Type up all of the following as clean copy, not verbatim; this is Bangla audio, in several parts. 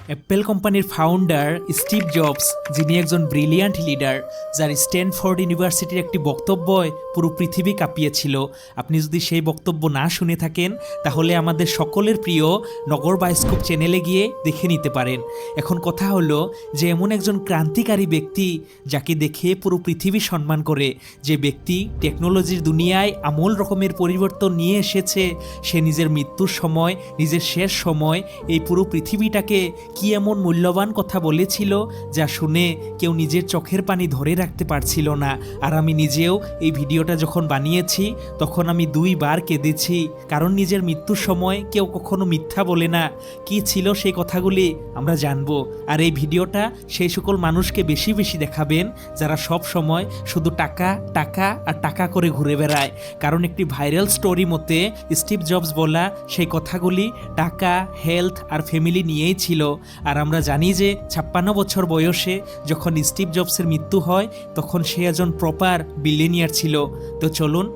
অ্যাপেল কোম্পানির ফাউন্ডার স্টিভ জবস, যিনি একজন ব্রিলিয়ান্ট লিডার, যার স্ট্যানফোর্ড ইউনিভার্সিটির একটি বক্তব্যয় পুরো পৃথিবী কাঁপিয়েছিল। আপনি যদি সেই বক্তব্য না শুনে থাকেন তাহলে আমাদের সকলের প্রিয় নগর বায়োস্কোপ চ্যানেলে গিয়ে দেখে নিতে পারেন। এখন কথা হলো যে এমন একজন ক্রান্তিকারী ব্যক্তি যাকে দেখে পুরো পৃথিবী সম্মান করে, যে ব্যক্তি টেকনোলজির দুনিয়ায় আমূল রকমের পরিবর্তন নিয়ে এসেছে, সে নিজের মৃত্যুর সময়, নিজের শেষ সময় এই পুরো পৃথিবীটাকে কি এমন মূল্যবান কথা বলেছিল যা শুনে কেউ নিজের চোখের পানি ধরে রাখতে পারছিল না। আর আমি নিজেও এই ভিডিওটা যখন বানিয়েছি তখন আমি 2 বার কেঁদেছি, কারণ নিজের মৃত্যুর সময় কেউ কখনো মিথ্যা বলে না। কি ছিল সেই কথাগুলি আমরা জানবো। আর এই ভিডিওটা সেই সকল মানুষকে বেশি বেশি দেখাবেন যারা সব সময় শুধু টাকা টাকা আর টাকা করে ঘুরে বেড়ায়, কারণ একটি ভাইরাল স্টোরি মতে স্টিভ জবস বলা সেই কথাগুলি টাকা, হেলথ আর ফ্যামিলি নিয়েই ছিল। আর আমরা জানি যে 56 বছর বয়সে যখন স্টিভ জবসের মৃত্যু হয় তখন সে একজন প্রপার বিলিয়নিয়ার ছিল। তো চলুন,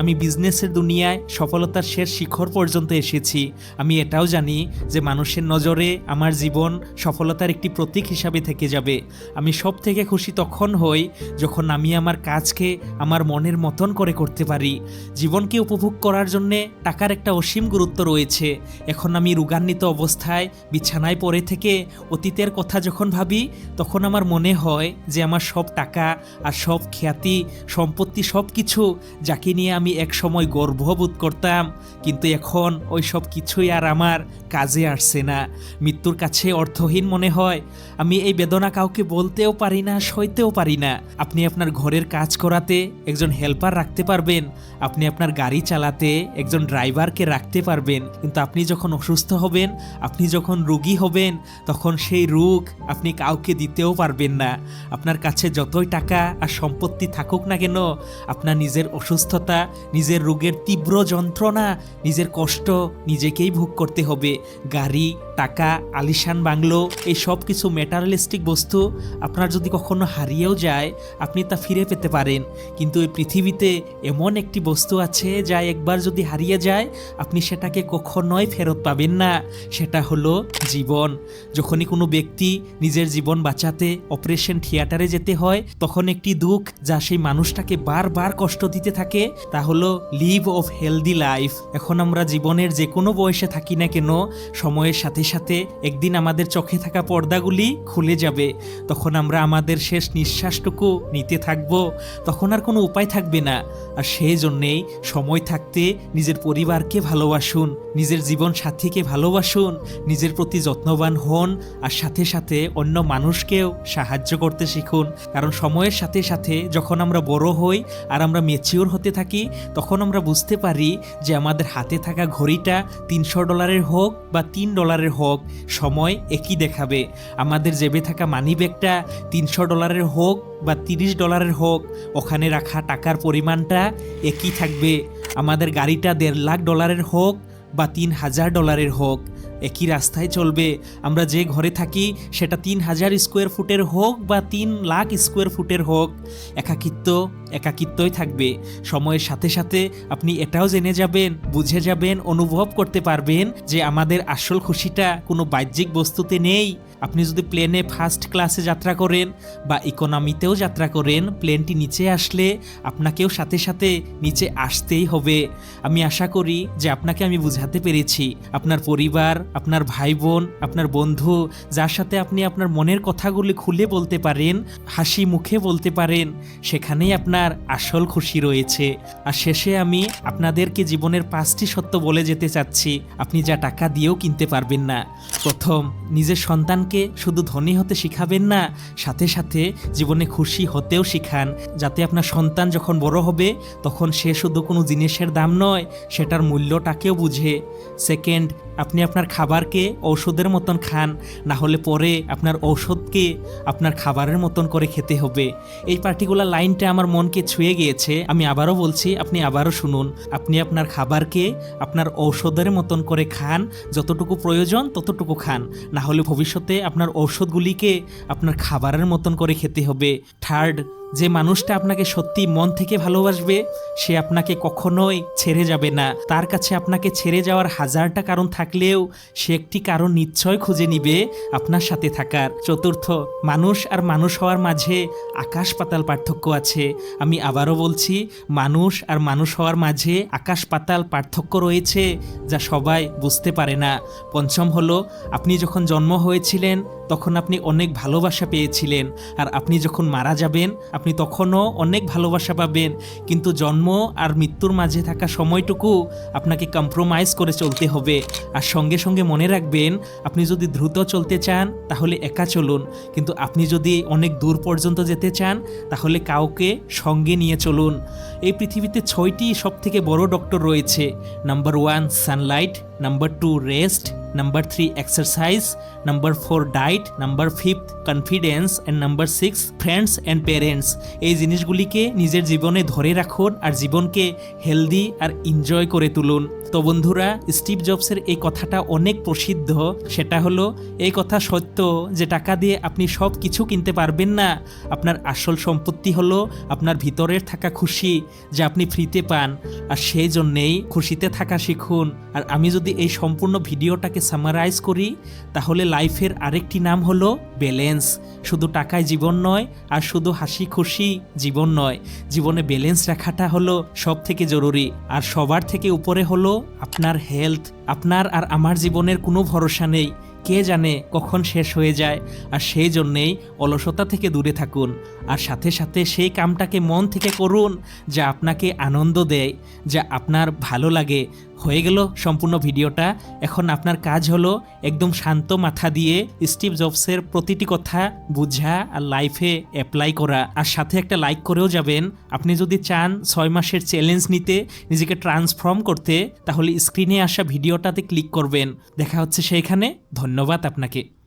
আমি বিজনেসের দুনিয়ায় সফলতার শেষ শিখর পর্যন্ত এসেছি। আমি এটাও জানি যে মানুষের নজরে আমার জীবন সফলতার একটি প্রতীক হিসাবে থেকে যাবে। আমি সব থেকে খুশি তখন হই যখন আমি আমার কাজকে আমার মনের মতন করে করতে পারি। জীবনকে উপভোগ করার জন্যে টাকার একটা অসীম গুরুত্ব রয়েছে। এখন আমি রোগান্বিত অবস্থায় বিছানায় পড়ে থেকে অতীতের কথা যখন ভাবি তখন আমার মনে হয় যে আমার সব টাকা আর সব খ্যাতি, সম্পত্তি, সব কিছু যাকে নিয়ে আমি এক সময় গর্ববোধ করতাম, কিন্তু এখন ওই সব কিছুই আর আমার কাজে আসছে না। মৃত্যুর কাছে অর্থহীন মনে হয়। আমি এই বেদনা কাউকে বলতেও পারি না, সইতেও পারি না। আপনি আপনার ঘরের কাজ করাতে একজন হেল্পার রাখতে পারবেন, আপনি আপনার গাড়ি চালাতে একজন ড্রাইভারকে রাখতে পারবেন, কিন্তু আপনি যখন অসুস্থ হবেন, আপনি যখন রোগী হবেন, তখন সেই রোগ আপনি কাউকে দিতেও পারবেন না। আপনার কাছে যতই টাকা আর সম্পত্তি থাকুক না কেন, আপনার নিজের অসুস্থতা, নিজের রোগের তীব্র যন্ত্রণা, নিজের কষ্ট নিজেকেই ভোগ করতে হবে। গাড়ি, টাকা, আলিশান বাংলো, এই সব কিছু ম্যাটারিয়ালিস্টিক বস্তু আপনার যদি কখনো হারিয়েও যায় আপনি তা ফিরে পেতে পারেন, কিন্তু এই পৃথিবীতে এমন একটি বস্তু আছে যা একবার যদি হারিয়ে যায় আপনি সেটাকে কখনোই ফেরত পাবেন না। সেটা হলো জীবন। যখনই কোনো ব্যক্তি নিজের জীবন বাঁচাতে অপারেশন থিয়েটারে যেতে হয় তখন একটি দুঃখ যা সেই মানুষটাকে বারবার কষ্ট দিতে থাকে তা হলো লিভ অফ হেলদি লাইফ। এখন আমরা জীবনের যে কোনো বয়সে থাকি না কেন, সময়ের সাথে সাথে একদিন আমাদের চোখে থাকা পর্দাগুলি খুলে যাবে। তখন আমরা আমাদের শেষ নিঃশ্বাসটুকু নিতে থাকব, তখন আর কোনো উপায় থাকবে না। আর সেই জন্যেই সময় থাকতে নিজের পরিবারকে ভালোবাসুন, নিজের জীবন সাথীকে ভালোবাসুন, নিজের প্রতি যত্নবান হন, আর সাথে সাথে অন্য মানুষকেও সাহায্য করতে শিখুন। কারণ সময়ের সাথে সাথে যখন আমরা বড় হই আর আমরা ম্যাচিওর হতে থাকি তখন আমরা বুঝতে পারি যে আমাদের হাতে থাকা ঘড়িটা $300 হোক বা $3 হোক, সময় একই দেখাবে। আমাদের জেবে থাকা মানি ব্যাগটা $300 হোক বা $30 হোক, ওখানে রাখা টাকার পরিমাণটা একই থাকবে। আমাদের গাড়িটা $1.5 লাখ হোক বা $3,000 হোক, একই রাস্তায় চলবে। আমরা যে ঘরে থাকি সেটা 3000 স্কোয়ার ফুটের হোক বা 3 লাখ স্কোয়ার ফুটের হোক, একাকিত্বই থাকবে। সময়ের সাথে সাথে আপনি এটাও জেনে যাবেন, বুঝে যাবেন, অনুভব করতে পারবেন যে আমাদের আসল খুশিটা কোনো বাহ্যিক বস্তুতে নেই। আপনি যদি প্লেনে ফার্স্ট ক্লাসে যাত্রা করেন বা ইকোনমিতেও যাত্রা করেন, প্লেনটি নিচে আসলে আপনাকেও সাথে সাথে নিচে আসতেই হবে। আমি আশা করি যে আপনাকে আমি বুঝাতে পেরেছি। আপনার পরিবার, আপনার ভাই বোন, আপনার বন্ধু, যার সাথে আপনি আপনার মনের কথাগুলি খুলে বলতে পারেন, হাসি মুখে বলতে পারেন, সেখানেই আপনার আসল খুশি রয়েছে। আর শেষে আমি আপনাদেরকে জীবনের 5টি সত্য বলে যেতে চাচ্ছি আপনি যা টাকা দিয়েও কিনতে পারবেন না। প্রথম, নিজের সন্তানকে শুধু ধনী হতে শিখাবেন না, সাথে সাথে জীবনে খুশি হতেও শিখান, যাতে আপনার সন্তান যখন বড় হবে তখন সে শুধু কোনো জিনিসের দাম নয়, সেটার মূল্যটাকেও বুঝে। সেকেন্ড, আপনি আপনার খাবারকে ঔষধের মতন খান, না হলে পরে আপনার ঔষধকে আপনার খাবারের মতন করে খেতে হবে। এই পার্টিকুলার লাইনটা আমার মনকে ছুঁয়ে গিয়েছে। আমি আবারও বলছি, আপনি আবারও শুনুন। আপনি আপনার খাবারকে আপনার ঔষধের মতন করে খান, যতটুকু প্রয়োজন ততটুকু খান, না হলে ভবিষ্যতে আপনার ঔষধগুলিকে আপনার খাবারের মতন করে খেতে হবে। থার্ড, যে মানুষটা আপনাকে সত্যি মন থেকে ভালোবাসবে সে আপনাকে কখনোই ছেড়ে যাবে না। তার কাছে আপনাকে ছেড়ে যাওয়ার হাজারটা কারণ থাকলেও সে একটি কারণ নিশ্চয় খুঁজে নিবে আপনার সাথে থাকার। চতুর্থ, মানুষ আর মানুষ হওয়ার মাঝে আকাশ পাতাল পার্থক্য আছে। আমি আবারও বলছি, মানুষ আর মানুষ হওয়ার মাঝে আকাশ পাতাল পার্থক্য রয়েছে, যা সবাই বুঝতে পারে না। পঞ্চম হলো, আপনি যখন জন্ম হয়েছিলেন তখন আপনি অনেক ভালোবাসা পেয়েছিলেন, আর আপনি যখন মারা যাবেন আপনি তখনও অনেক ভালোবাসা পাবেন। কিন্তু জন্ম আর মৃত্যুর মাঝে থাকা সময়টুকু আপনাকে কম্প্রোমাইজ করে চলতে হবে। আর সঙ্গে সঙ্গে মনে রাখবেন, আপনি যদি দ্রুত চলতে চান তাহলে একা চলুন, কিন্তু আপনি যদি অনেক দূর পর্যন্ত যেতে চান তাহলে কাউকে সঙ্গে নিয়ে চলুন। এই পৃথিবীতে 6টি সবথেকে বড় ডক্টর রয়েছে। Number 1 Sunlight, number 2 rest, number 3 exercise, number 4 diet, number 5 confidence and number 6 friends and parents. এই জিনিসগুলিকে নিজের জীবনে ধরে রাখুন আর জীবনকে হেলদি আর এনজয় করে তুলুন। তো বন্ধুরা, স্টিভ জবসের এই কথাটা অনেক প্রসিদ্ধ। সেটা হলো, এই কথা সত্য যে টাকা দিয়ে আপনি সব কিছু কিনতে পারবেন না। আপনার আসল সম্পত্তি হলো আপনার ভিতরের থাকা খুশি, যা আপনি ফ্রিতে পান। আর সেই জন্যেই খুশিতে থাকা শিখুন। আর আমি যদি এই সম্পূর্ণ ভিডিওটাকে সামারাইজ করি তাহলে লাইফের আরেকটি নাম হলো ব্যালেন্স। শুধু টাকায় জীবন নয়, আর শুধু হাসি খুশি জীবন নয়। জীবনে ব্যালেন্স রাখাটা হলো সব থেকে জরুরি। আর সবার থেকে উপরে হলো আপনার হেলথ। আপনার আর আমার জীবনের কোনো ভরসা নেই, কে জানে কখন শেষ হয়ে যায়। আর সেই জন্যেই অলসতা থেকে দূরে থাকুন, আর সাথে সাথে সেই কামটাকে মন থেকে করুন যা আপনাকে আনন্দ দেয়, যা আপনার ভালো লাগে। হয়ে গেল সম্পূর্ণ ভিডিওটা। এখন আপনার কাজ হলো একদম শান্ত মাথা দিয়ে স্টিভ জবসের প্রতিটি কথা বোঝা আর লাইফে অ্যাপ্লাই করা। আর সাথে একটা লাইক করেও যাবেন। আপনি যদি চান 6 মাসের চ্যালেঞ্জ নিতে, নিজেকে ট্রান্সফর্ম করতে, তাহলে স্ক্রিনে আসা ভিডিওটাতে ক্লিক করবেন। দেখা হচ্ছে সেইখানে। ধন্যবাদ আপনাকে।